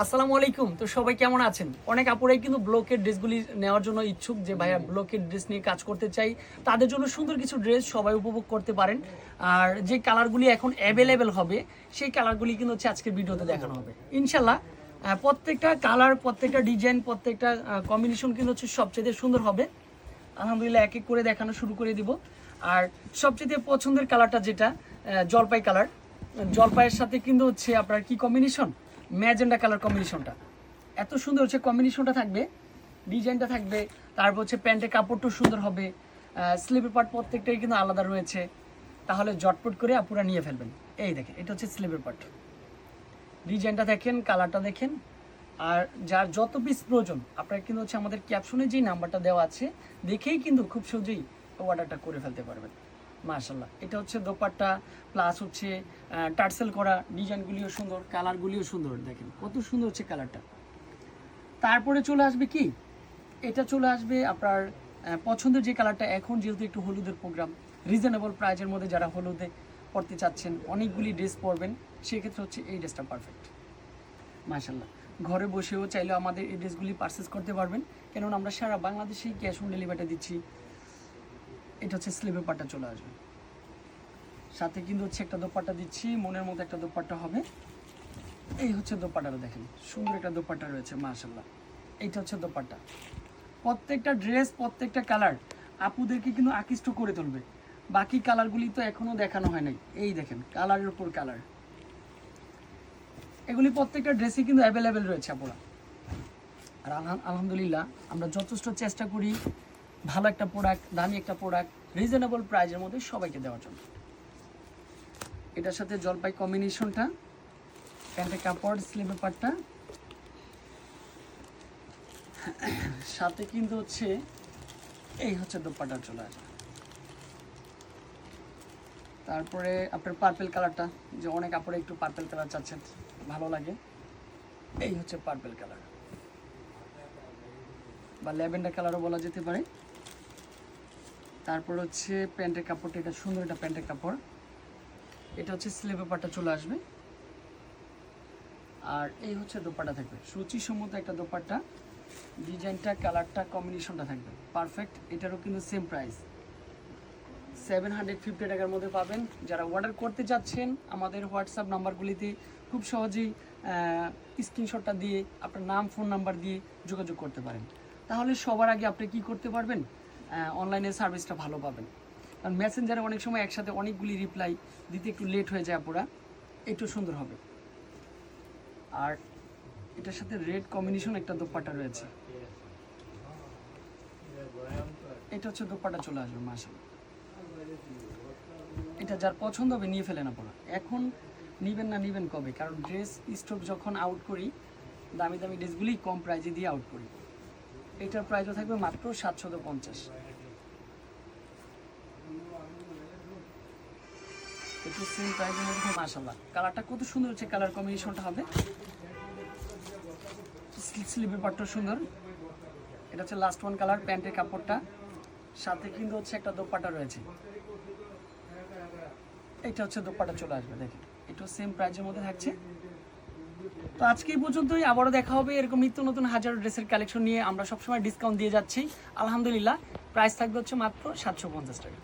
আসসালামু আলাইকুম। তো সবাই কেমন আছেন? অনেক আপুরাই কিন্তু ব্লকের ড্রেসগুলি নেওয়ার জন্য ইচ্ছুক যে ভাইয়া ব্লকের ড্রেস নিয়ে কাজ করতে চাই। তাদের জন্য সুন্দর কিছু ড্রেস সবাই উপভোগ করতে পারেন। আর যে কালারগুলি এখন অ্যাভেলেবেল হবে সেই কালারগুলি কিন্তু হচ্ছে আজকের ভিডিওতে দেখানো হবে ইনশাল্লাহ। প্রত্যেকটা কালার, প্রত্যেকটা ডিজাইন, প্রত্যেকটা কম্বিনেশন কিন্তু হচ্ছে সবচেয়ে সুন্দর হবে। আলহামদুলিল্লাহ এক এক করে দেখানো শুরু করে দিব। আর সবচেয়ে পছন্দের কালারটা যেটা জলপাই কালার, জলপাইয়ের সাথে কিন্তু হচ্ছে আপনার কি কম্বিনেশন, ম্যাজেন্ডা কালার কম্বিনেশনটা এত সুন্দর হচ্ছে, কম্বিনেশনটা থাকবে, ডিজাইনটা থাকবে, তারপর হচ্ছে প্যান্টের কাপড়টাও সুন্দর হবে, স্লিভের পার্ট প্রত্যেকটাই কিন্তু আলাদা রয়েছে। তাহলে জটপট করে আপুরা নিয়ে ফেলবেন। এই দেখেন, এটা হচ্ছে স্লিভের পার্ট, ডিজাইনটা দেখেন, কালারটা দেখেন। আর যার যত পিস প্রয়োজন আপনারা কিন্তু হচ্ছে আমাদের ক্যাপশনে যেই নাম্বারটা দেওয়া আছে দেখেই কিন্তু খুব সহজেই অর্ডারটা করে ফেলতে পারবেন। মাশাআল্লাহ, এটা হচ্ছে দোপাট্টা প্লাস হচ্ছে টার্সেল করা, ডিজাইনগুলিও সুন্দর, কালারগুলিও সুন্দর। দেখেন কত সুন্দর হচ্ছে কালারটা। তারপরে চলে আসবে কি, এটা চলে আসবে আপনার পছন্দের যে কালারটা। এখন যেহেতু একটু হলুদের প্রোগ্রাম, রিজনেবল প্রাইজের মধ্যে যারা হলুদে পড়তে চাচ্ছেন, অনেকগুলি ড্রেস পরবেন, সেক্ষেত্রে হচ্ছে এই ড্রেসটা পারফেক্ট। মাশাআল্লাহ, ঘরে বসেও চাইলে আমাদের এই ড্রেসগুলি পারচেস করতে পারবেন, কেননা আমরা সারা বাংলাদেশেই ক্যাশ অন ডেলিভারিটা দিচ্ছি। এটা হচ্ছে স্লিভের পাটটা চলে আসবে, সাথে কিন্তু হচ্ছে একটা দোপাট্টা দিচ্ছি, মনের মতো একটা দোপাট্টা হবে। এই হচ্ছে দোপাট্টাটা, দেখেন সুন্দর একটা দোপাট্টা রয়েছে মাশাআল্লাহ। এইটা হচ্ছে দোপাট্টা। প্রত্যেকটা ড্রেস, প্রত্যেকটা কালার আপুদেরকে কিন্তু আকৃষ্ট করে তুলবে। বাকি কালারগুলি তো এখনো দেখানো হয় নাই। এই দেখেন কালারের উপর কালার, এগুলি প্রত্যেকটা ড্রেসই কিন্তু অ্যাভেলেবেল রয়েছে আপুরা। আর আলহামদুলিল্লাহ আমরা যথেষ্ট চেষ্টা করি ভালো একটা প্রোডাক্ট, দামি একটা প্রোডাক্ট রিজনেবল প্রাইজের মধ্যে সবাইকে দেওয়ার জন্য। এটার সাথে জলপাই কম্বিনেশনটা, প্যান্টের কাপড়, স্লিভের পাটটা, সাথে কিন্তু হচ্ছে এই হচ্ছে দোপাট্টা চলে আসবে। তারপরে আপনার পার্পেল কালারটা, যে অনেক কাপড়ে একটু পার্পেল কালার চাচ্ছেন, ভালো লাগে, এই হচ্ছে পার্পেল কালার বা ল্যাভেন্ডার কালারও বলা যেতে পারে। তারপর হচ্ছে প্যান্টের কাপড়টা, এটা সুন্দর একটা প্যান্টের কাপড়। এটা হচ্ছে স্লিভের পাটটা চলে আসবে। আর এই হচ্ছে দোপাট্টা থাকবে, সূচিসম্মত একটা দোপাট্টা, ডিজাইনটা, কালারটা, কম্বিনেশনটা থাকবে পারফেক্ট। এটারও কিন্তু সেম প্রাইস 750 টাকার মধ্যে পাবেন। যারা অর্ডার করতে চাচ্ছেন আমাদের হোয়াটসঅ্যাপ নাম্বারগুলিতে খুব সহজেই স্ক্রিনশটটা দিয়ে আপনার নাম, ফোন নাম্বার দিয়ে যোগাযোগ করতে পারেন। তাহলে সবার আগে আপনি কি করতে পারবেন, অনলাইনে সার্ভিসটা ভালো পাবেন। কারণ মেসেঞ্জারে অনেক সময় একসাথে অনেকগুলি রিপ্লাই দিতে একটু লেট হয়ে যায় আপুরা, একটু সুন্দর হবে। আর এটার সাথে রেড কম্বিনেশন একটা দোপাট্টা রয়েছে, এটা হচ্ছে দোপাট্টা চলে আসবে মাশাআল্লাহ। এটা যার পছন্দ হবে নিয়ে ফেলেন আপনারা। এখন নিবেন না নিবেন কবে, কারণ ড্রেস স্টক যখন আউট করি দামি দামি ড্রেসগুলি কম প্রাইজে দিয়ে আউট করি। এটার প্রাইসও থাকবে মাত্র 750। একটু সেম প্রাইসের মধ্যে মাশাআল্লাহ। কালারটা কত সুন্দর হচ্ছে, কালার কম্বিনেশনটা হবে, স্লিভের পাটটাও সুন্দর। এটা হচ্ছে লাস্ট ওয়ান কালার, প্যান্টের কাপড়টা, সাথে কিন্তু হচ্ছে একটা দোপাট্টা রয়েছে। এটা হচ্ছে দোপাট্টা চলে আসবে, দেখেন এটা সেম প্রাইজের মধ্যে থাকছে। তো আজকে এই পর্যন্তই, আবারও দেখা হবে এরকম নিত্য নতুন হাজারো ড্রেসের কালেকশন নিয়ে। আমরা সবসময় ডিসকাউন্ট দিয়ে যাচ্ছি আলহামদুলিল্লাহ। প্রাইস থাকবে হচ্ছে মাত্র 750 টাকা।